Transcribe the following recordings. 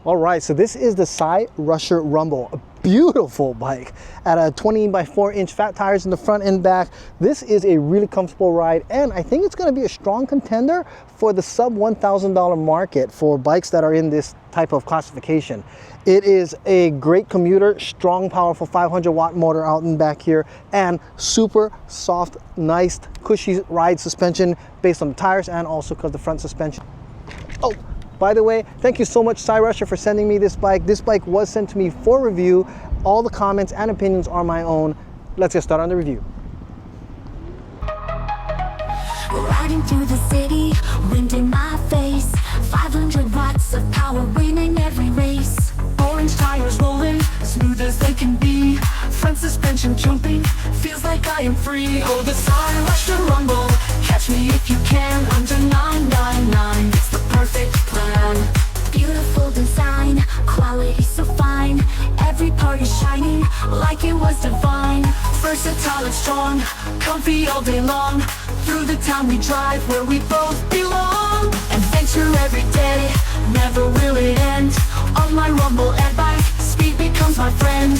All right, so this is the Cyrusher Rumble, a beautiful bike at a 20 by 4 inch fat tires in the front and back. This is a really comfortable ride, and I think it's going to be a strong contender for the sub $1,000 market for bikes that are in this type of classification. It is a great commuter, strong, powerful 500 watt motor out in back here, and super soft, nice, cushy ride suspension based on the tires and also because the front suspension. Oh, by the way, thank you so much, Cyrusher, for sending me this bike. This bike was sent to me for review. All the comments and opinions are my own. Let's get started on the review. Riding through the city, wind in my face, 500 watts of power winning every race. Orange tires rolling, smooth as they can be. Front suspension jumping, feels like I am free. Oh, the Cyrusher Rumble, catch me if you can. Under 999, it's the perfect plan. Beautiful design, quality so fine. Every part is shining, like it was divine. Versatile and strong, comfy all day long. Through the town we drive, where we both belong. Adventure every day, never will it end. On my Rumble and bike, speed becomes my friend.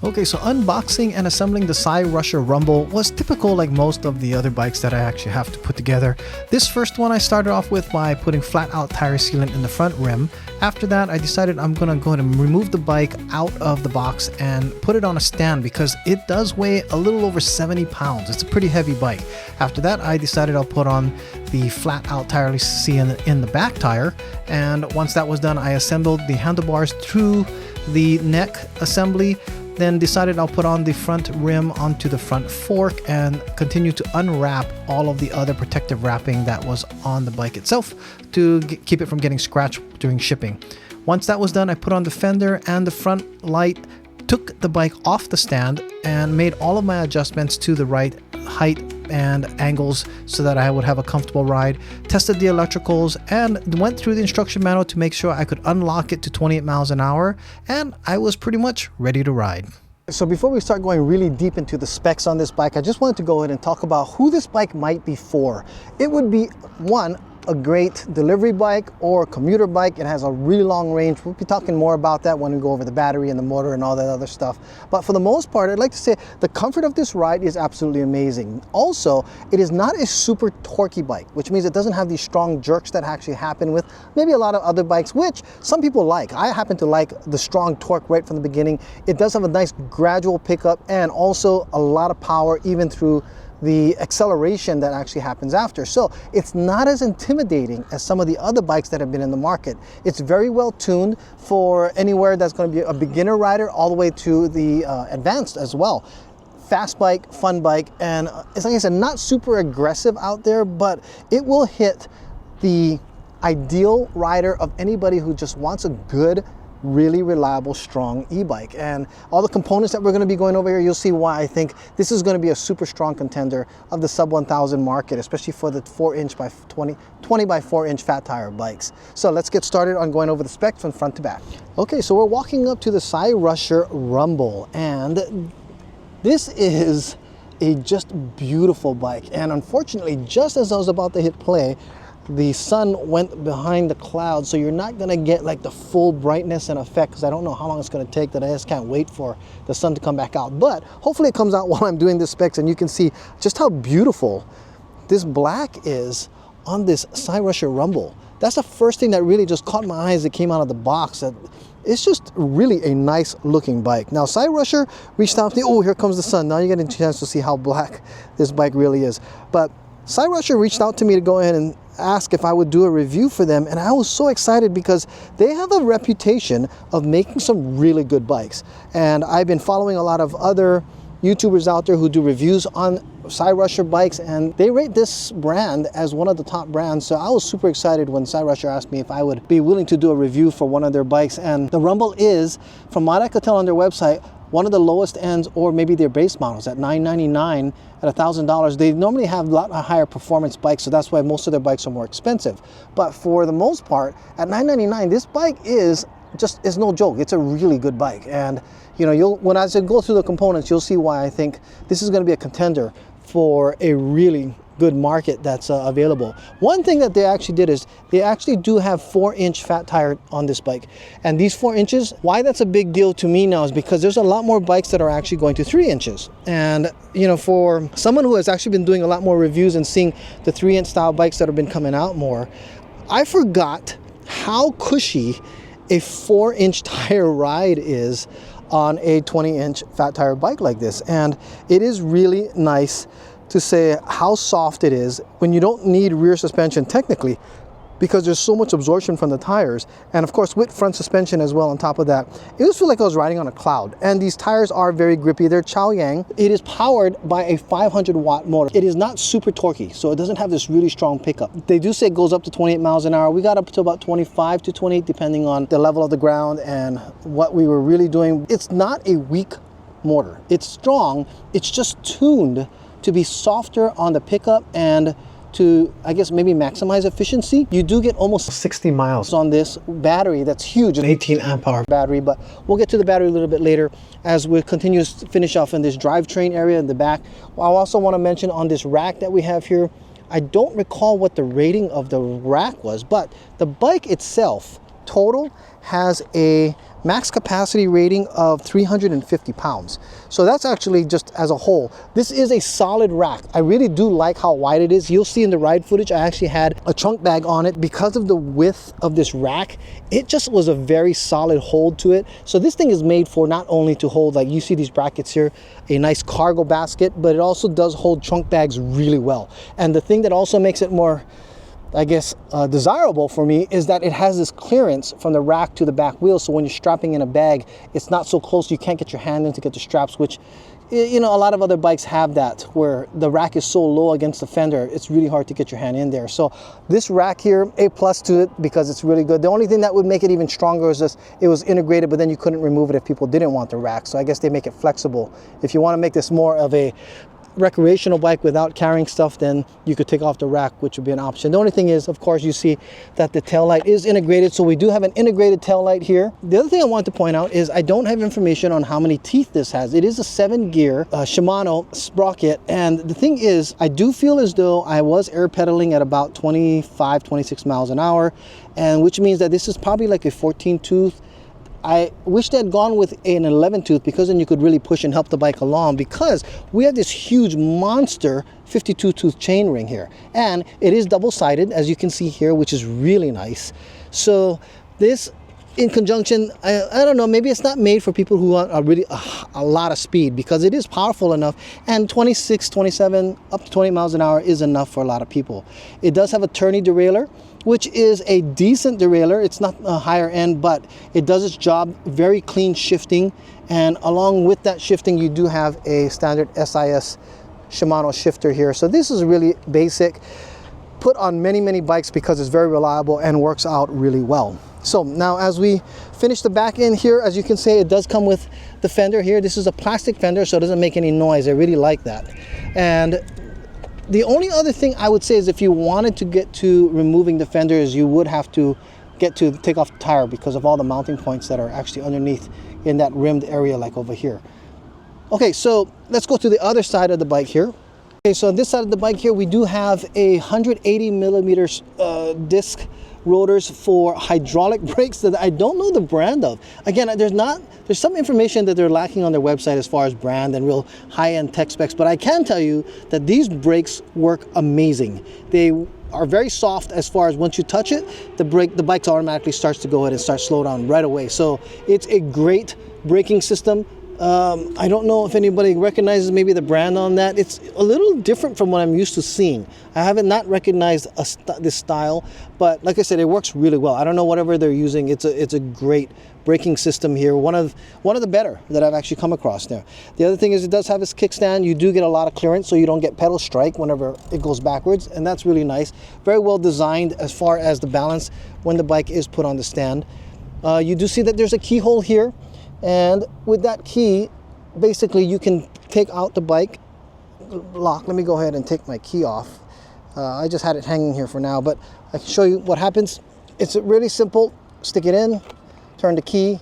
Okay, so unboxing and assembling the Cyrusher Rumble was typical, like most of the other bikes that I actually have to put together. This first one I started off with by putting flat out tire sealant in the front rim. After that, I decided I'm gonna go ahead and remove the bike out of the box and put it on a stand because it does weigh a little over 70 pounds. It's a pretty heavy bike. After that, I decided I'll put on the flat out tire sealant in the back tire. And once that was done, I assembled the handlebars through the neck assembly. Then decided I'll put on the front rim onto the front fork and continue to unwrap all of the other protective wrapping that was on the bike itself to keep it from getting scratched during shipping. Once that was done, I put on the fender and the front light, took the bike off the stand and made all of my adjustments to the right height and angles so that I would have a comfortable ride. Tested the electricals and went through the instruction manual to make sure I could unlock it to 28 miles an hour, and I was pretty much ready to ride. So before we start going really deep into the specs on this bike, I just wanted to go ahead and talk about who this bike might be for. It would be, one, a great delivery bike or commuter bike. It has a really long range. We'll be talking more about that when we go over the battery and the motor and all that other stuff. But for the most part, I'd like to say the comfort of this ride is absolutely amazing. Also, it is not a super torquey bike, which means it doesn't have these strong jerks that actually happen with maybe a lot of other bikes, which some people like. I happen to like the strong torque right from the beginning. It does have a nice gradual pickup and also a lot of power even through the acceleration that actually happens after. So it's not as intimidating as some of the other bikes that have been in the market. It's very well tuned for anywhere that's going to be a beginner rider all the way to the advanced as well. Fast bike, fun bike, and it's like I said, not super aggressive out there, but it will hit the ideal rider of anybody who just wants a good, really reliable, strong e-bike. And all the components that we're going to be going over here, you'll see why I think this is going to be a super strong contender of the sub 1,000 market, especially for the 4-inch by 20 by 4 inch fat tire bikes. So let's get started on going over the specs from front to back. Okay, so we're walking up to the Cyrusher Rumble, and this is a just beautiful bike. And unfortunately, just as I was about to hit play, the sun went behind the clouds, so you're not going to get like the full brightness and effect, because I don't know how long it's going to take. That I just can't wait for the sun to come back out. But hopefully it comes out while I'm doing the specs and you can see just how beautiful this black is on this Cyrusher Rumble. That's the first thing that really just caught my eye as it came out of the box. That it's just really a nice looking bike. Now Cyrusher reached out to me. Oh, here comes the sun. Now you get a chance to see how black this bike really is. But Cyrusher reached out to me to go ahead and ask if I would do a review for them, and I was so excited because they have a reputation of making some really good bikes. And I've been following a lot of other YouTubers out there who do reviews on Cyrusher bikes, and they rate this brand as one of the top brands. So I was super excited when Cyrusher asked me if I would be willing to do a review for one of their bikes. And the Rumble is, from what I could tell on their website, one of the lowest ends, or maybe their base models at $999 at $1,000. They normally have a lot higher performance bikes, so that's why most of their bikes are more expensive. But for the most part, at $999, this bike is no joke. It's a really good bike, and you know, when I go through the components, you'll see why I think this is going to be a contender for a really good market that's available. One thing that they actually did is they actually do have 4-inch fat tire on this bike, and these 4 inches, why that's a big deal to me now is because there's a lot more bikes that are actually going to 3 inches. And you know, for someone who has actually been doing a lot more reviews and seeing the 3-inch style bikes that have been coming out more, I forgot how cushy a 4-inch tire ride is on a 20-inch fat tire bike like this. And it is really nice to say how soft it is when you don't need rear suspension technically, because there's so much absorption from the tires, and of course with front suspension as well on top of that. It just feels like I was riding on a cloud. And these tires are very grippy. They're Chaoyang. It is powered by a 500-watt motor. It is not super torquey, so it doesn't have this really strong pickup. They do say it goes up to 28 miles an hour. We got up to about 25 to 28 depending on the level of the ground and what we were really doing. It's not a weak motor. It's strong. It's just tuned to be softer on the pickup and to, I guess, maybe maximize efficiency. You do get almost 60 miles on this battery that's huge, an 18 amp hour battery, but we'll get to the battery a little bit later as we continue to finish off in this drivetrain area in the back. I also want to mention on this rack that we have here, I don't recall what the rating of the rack was, but the bike itself total has a max capacity rating of 350 pounds. So that's actually just as a whole. This is a solid rack. I really do like how wide it is. You'll see in the ride footage, I actually had a trunk bag on it. Because of the width of this rack, it just was a very solid hold to it. So this thing is made for not only to hold, like you see these brackets here, a nice cargo basket, but it also does hold trunk bags really well. And the thing that also makes it more, I guess, desirable for me is that it has this clearance from the rack to the back wheel. So when you're strapping in a bag, it's not so close. You can't get your hand in to get the straps, which, you know, a lot of other bikes have that, where the rack is so low against the fender, it's really hard to get your hand in there. So this rack here, A+ to it because it's really good. The only thing that would make it even stronger is this, it was integrated, but then you couldn't remove it if people didn't want the rack. So I guess they make it flexible. If you want to make this more of a recreational bike without carrying stuff, then you could take off the rack, which would be an option. The only thing is, of course, you see that the tail light is integrated, so we do have an integrated tail light here. The other thing I want to point out is I don't have information on how many teeth this has. It is a 7-gear Shimano sprocket, and the thing is, I do feel as though I was air pedaling at about 25, 26 miles an hour, and which means that this is probably like a 14 tooth. I wish they had gone with an 11 tooth, because then you could really push and help the bike along, because we have this huge monster 52 tooth chain ring here, and it is double-sided, as you can see here, which is really nice. So this in conjunction, I don't know, maybe it's not made for people who want a lot of speed, because it is powerful enough, and 26, 27, up to 20 miles an hour is enough for a lot of people. It does have a tourney derailleur, which is a decent derailleur. It's not a higher end, but it does its job. Very clean shifting, and along with that shifting, you do have a standard SIS Shimano shifter here. So this is really basic, put on many bikes because it's very reliable and works out really well. So now as we finish the back end here, as you can see, it does come with the fender here. This is a plastic fender, so it doesn't make any noise. I really like that. And the only other thing I would say is if you wanted to get to removing the fenders, you would have to get to take off the tire because of all the mounting points that are actually underneath in that rimmed area, like over here. Okay, so let's go to the other side of the bike here. Okay, so on this side of the bike here, we do have a 180 millimeters disc rotors for hydraulic brakes that I don't know the brand of. Again, there's some information that they're lacking on their website as far as brand and real high-end tech specs, but I can tell you that these brakes work amazing. They are very soft as far as once you touch it, the bike automatically starts to go ahead and start slow down right away. So it's a great braking system. I don't know if anybody recognizes maybe the brand on that. It's a little different from what I'm used to seeing. I haven't not recognized this style, but like I said, it works really well. I don't know whatever they're using. It's a great braking system here. One of the better that I've actually come across there. The other thing is it does have this kickstand. You do get a lot of clearance, so you don't get pedal strike whenever it goes backwards, and that's really nice. Very well designed as far as the balance when the bike is put on the stand. You do see that there's a keyhole here. And with that key, basically you can take out the bike lock. Let me go ahead and take my key off. I just had it hanging here for now, but I can show you what happens. It's really simple. Stick it in, turn the key,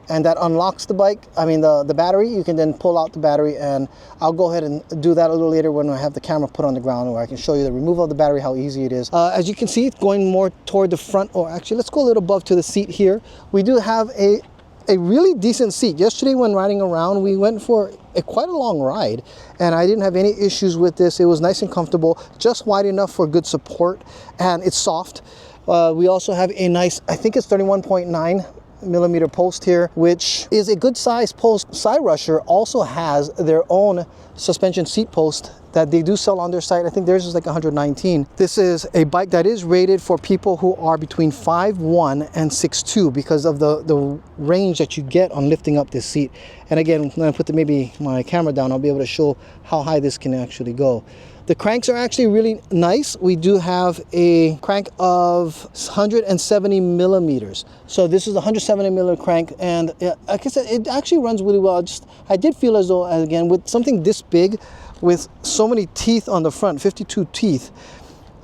and that unlocks the bike. I mean the battery. You can then pull out the battery, and I'll go ahead and do that a little later when I have the camera put on the ground, where I can show you the removal of the battery, how easy it is. As you can see, it's going more toward the front, or actually let's go a little above to the seat here. We do have a really decent seat. Yesterday when riding around, we went for quite a long ride, and I didn't have any issues with this. It was nice and comfortable, just wide enough for good support, and it's soft. We also have a nice, I think it's 31.9 millimeter post here, which is a good size post. Cyrusher also has their own suspension seat post that they do sell on their site. I think theirs is like 119. This is a bike that is rated for people who are between 5'1" and 6'2" because of the range that you get on lifting up this seat. And again, when I put maybe my camera down, I'll be able to show how high this can actually go. The cranks are actually really nice. We do have a crank of 170 millimeters. So this is a 170 millimeter crank, and like I said, it actually runs really well. I did feel as though, again, with something this big, with so many teeth on the front, 52 teeth,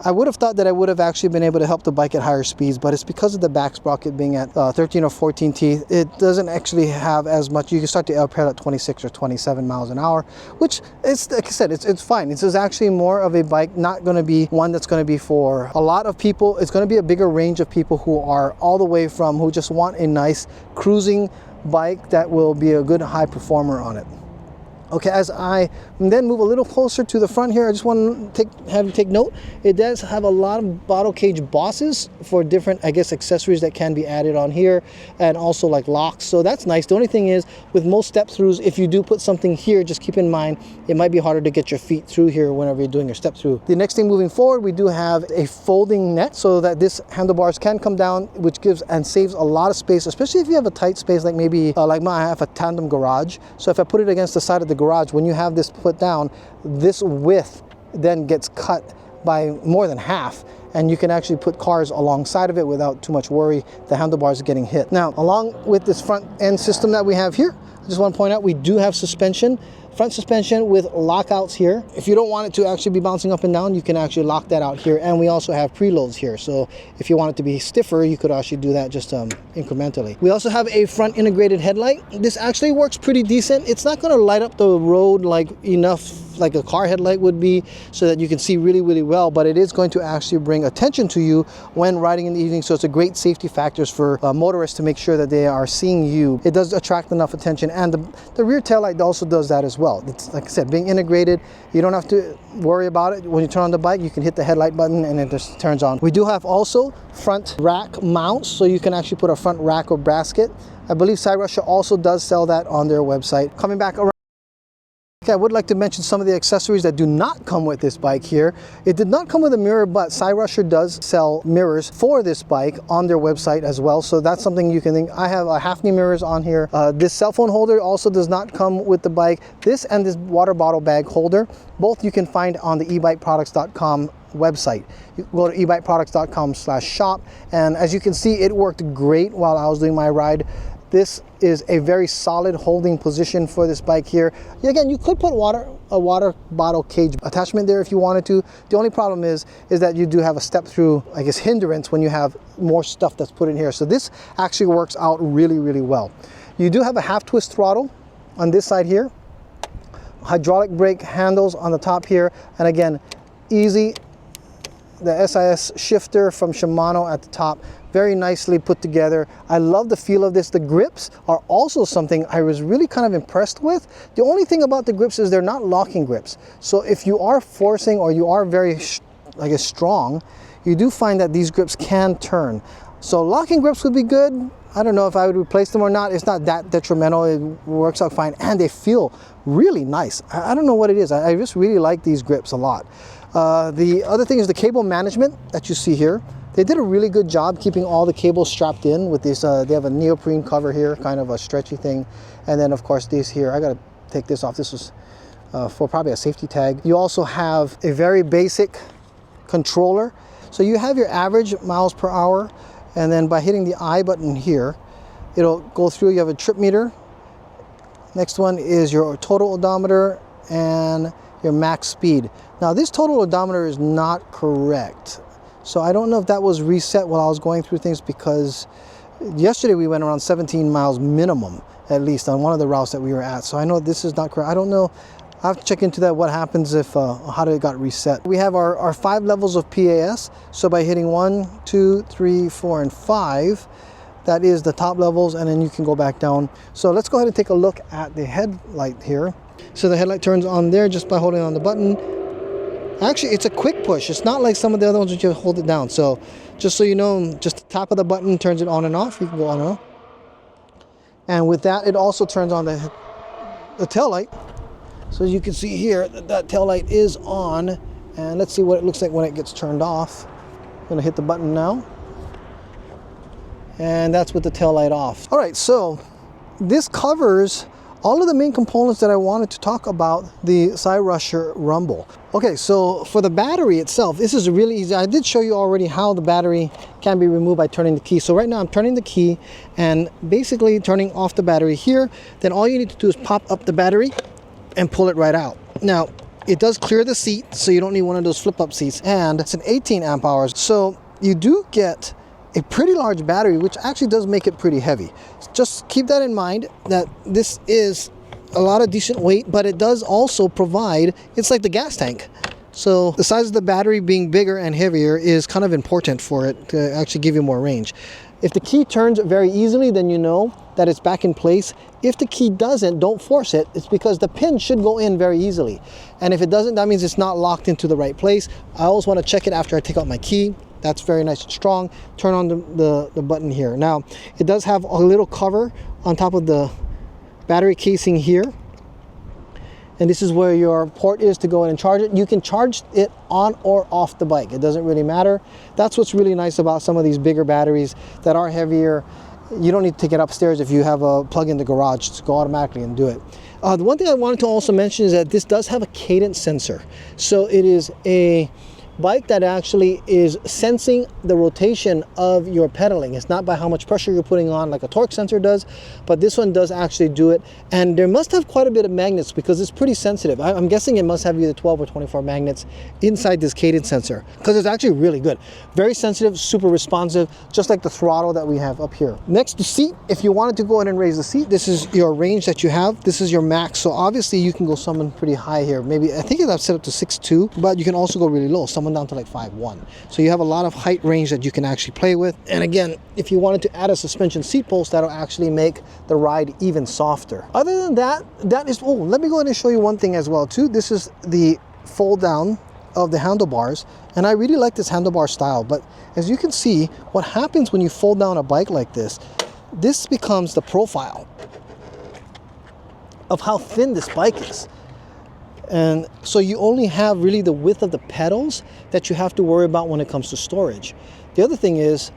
I would have thought that I would have actually been able to help the bike at higher speeds, but it's because of the back sprocket being at 13 or 14 teeth. It doesn't actually have as much. You can start the uphill at 26 or 27 miles an hour, which is, like I said, it's fine. This is actually more of a bike, not going to be one that's going to be for a lot of people. It's going to be a bigger range of people who are all the way from, who just want a nice cruising bike that will be a good high performer on it. Okay, as I then move a little closer to the front here, I just want to have you take note. It does have a lot of bottle cage bosses for different, I guess, accessories that can be added on here, and also like locks. So that's nice. The only thing is, with most step throughs, if you do put something here, just keep in mind it might be harder to get your feet through here whenever you're doing your step through. The next thing moving forward, we do have a folding net so that this handlebars can come down, which gives and saves a lot of space, especially if you have a tight space like maybe like mine. I have a tandem garage. So if I put it against the side of the garage, when you have this put down, this width then gets cut by more than half, and you can actually put cars alongside of it without too much worry the handlebars are getting hit. Now, along with this front end system that we have here, I just want to point out we do have suspension, front suspension with lockouts here. If you don't want it to actually be bouncing up and down, you can actually lock that out here, and we also have preloads here. So if you want it to be stiffer, you could actually do that just incrementally. We also have a front integrated headlight. This actually works pretty decent. It's not going to light up the road like enough like a car headlight would be, so that you can see really, really well, but it is going to actually bring attention to you when riding in the evening. So it's a great safety factors for motorists to make sure that they are seeing you. It does attract enough attention, and the rear tail light also does that as well. It's, like I said, being integrated, you don't have to worry about it. When you turn on the bike, you can hit the headlight button and it just turns on. We do have also front rack mounts, so you can actually put a front rack or basket. I believe Cyrusher also does sell that on their website. Coming back around, okay, I would like to mention some of the accessories that do not come with this bike here. It did not come with a mirror, but Cyrusher does sell mirrors for this bike on their website as well. So that's something you can think. I have a half-knee mirrors on here. This cell phone holder also does not come with the bike. This and this water bottle bag holder, both you can find on the ebikeproducts.com website. You go to ebikeproducts.com/shop, and as you can see, it worked great while I was doing my ride. This is a very solid holding position for this bike here. Again, you could put a water bottle cage attachment there if you wanted to. The only problem is that you do have a step through, I guess, hindrance when you have more stuff that's put in here. So this actually works out really, really well. You do have a half twist throttle on this side here. Hydraulic brake handles on the top here. And again, easy. The SIS shifter from Shimano at the top, very nicely put together. I love the feel of this. The grips are also something I was really kind of impressed with. The only thing about the grips is they're not locking grips. So if you are forcing, or you are very, I guess, strong, you do find that these grips can turn. So locking grips would be good. I don't know if I would replace them or not. It's not that detrimental. It works out fine, and they feel really nice. I don't know what it is. I just really like these grips a lot. The other thing is the cable management that you see here. They did a really good job keeping all the cables strapped in with this. They have a neoprene cover here, kind of a stretchy thing. And then of course these here, I gotta take this off. This was for probably a safety tag. You also have a very basic controller. So you have your average miles per hour, and then by hitting the I button here, it'll go through. You have a trip meter. Next one is your total odometer and your max speed. Now this total odometer is not correct. So I don't know if that was reset while I was going through things, because yesterday we went around 17 miles minimum, at least on one of the routes that we were at. So I know this is not correct. I don't know. I have to check into that, what happens if, how did it got reset. We have our 5 levels of PAS. So by hitting 1, 2, 3, 4, and 5, that is the top levels, and then you can go back down. So let's go ahead and take a look at the headlight here. So the headlight turns on there just by holding on the button. Actually, it's a quick push. It's not like some of the other ones that you hold it down. So just so you know, just the top of the button turns it on and off. You can go on and off. And with that, it also turns on the tail light. So you can see here that tail light is on. And let's see what it looks like when it gets turned off. I'm gonna hit the button now. And that's with the tail light off. All right, so this covers all of the main components that I wanted to talk about the Cyrusher Rumble. Okay, so for the battery itself, this is really easy. I did show you already how the battery can be removed by turning the key. So right now I'm turning the key and basically turning off the battery here. Then all you need to do is pop up the battery and pull it right out. Now, it does clear the seat, so you don't need one of those flip-up seats. And it's an 18 amp hours. So you do get a pretty large battery, which actually does make it pretty heavy. Just keep that in mind, that this is a lot of decent weight, but it does also provide, it's like the gas tank. So the size of the battery being bigger and heavier is kind of important for it to actually give you more range. If the key turns very easily, then you know that it's back in place. If the key doesn't, don't force it. It's because the pin should go in very easily. And if it doesn't, that means it's not locked into the right place. I always want to check it after I take out my key. That's very nice and strong. Turn on the button here. Now, it does have a little cover on top of the battery casing here. And this is where your port is to go in and charge it. You can charge it on or off the bike. It doesn't really matter. That's what's really nice about some of these bigger batteries that are heavier. You don't need to take it upstairs if you have a plug in the garage. Just go automatically and do it. The one thing I wanted to also mention is that this does have a cadence sensor. So it is a bike that actually is sensing the rotation of your pedaling. It's not by how much pressure you're putting on like a torque sensor does, but this one does actually do it. And there must have quite a bit of magnets because it's pretty sensitive. I'm guessing it must have either 12 or 24 magnets inside this cadence sensor, because it's actually really good. Very sensitive, super responsive, just like the throttle that we have up here. Next, the seat. If you wanted to go ahead and raise the seat, this is your range that you have. This is your max. So obviously you can go someone pretty high here. Maybe, I think I've set up to 6'2", but you can also go really low. Someone down to like 5'1". So you have a lot of height range that you can actually play with. And again, if you wanted to add a suspension seat post, that'll actually make the ride even softer. Other than that, that is, oh, let me go ahead and show you one thing as well too. This is the fold down of the handlebars. And I really like this handlebar style, but as you can see, what happens when you fold down a bike like this becomes the profile of how thin this bike is. And so you only have really the width of the pedals that you have to worry about when it comes to storage. The other thing is,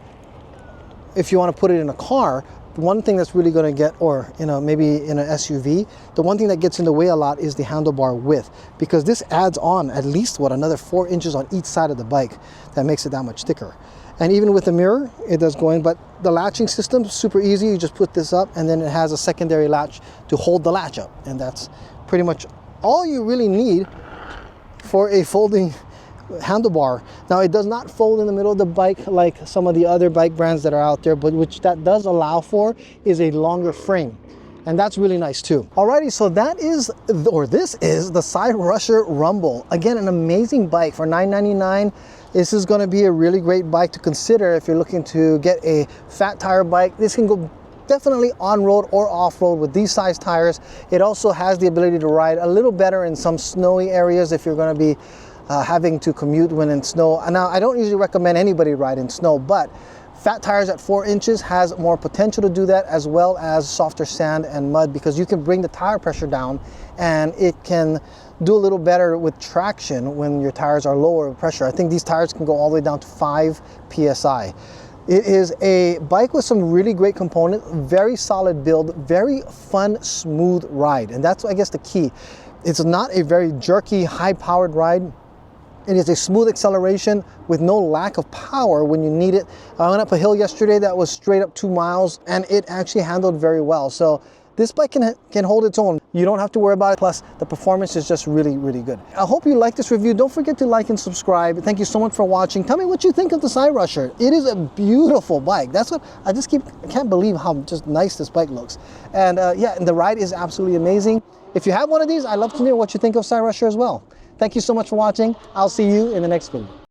if you want to put it in a car, the one thing that's really going to get, or maybe in an SUV, the one thing that gets in the way a lot is the handlebar width, because this adds on at least another 4 inches on each side of the bike. That makes it that much thicker. And even with the mirror, it does go in, but the latching system is super easy. You just put this up and then it has a secondary latch to hold the latch up. And that's pretty much all you really need for a folding handlebar. Now, it does not fold in the middle of the bike like some of the other bike brands that are out there, but which that does allow for is a longer frame. And that's really nice too. Alrighty, so that is, or this is the Cyrusher Rumble. Again, an amazing bike for $999. This is gonna be a really great bike to consider if you're looking to get a fat tire bike. This can go definitely on-road or off-road with these size tires. It also has the ability to ride a little better in some snowy areas if you're going to be having to commute when in snow. Now, I don't usually recommend anybody ride in snow, but fat tires at 4 inches has more potential to do that, as well as softer sand and mud, because you can bring the tire pressure down and it can do a little better with traction when your tires are lower pressure. I think these tires can go all the way down to 5 PSI. It is a bike with some really great components, very solid build, very fun, smooth ride. And that's, I guess, the key. It's not a very jerky, high-powered ride. It is a smooth acceleration with no lack of power when you need it. I went up a hill yesterday that was straight up 2 miles, and it actually handled very well. So this bike can hold its own. You don't have to worry about it. Plus, the performance is just really, really good. I hope you like this review. Don't forget to like and subscribe. Thank you so much for watching. Tell me what you think of the Cyrusher. It is a beautiful bike. That's what I can't believe how just nice this bike looks. And yeah, and the ride is absolutely amazing. If you have one of these, I'd love to know what you think of Cyrusher as well. Thank you so much for watching. I'll see you in the next video.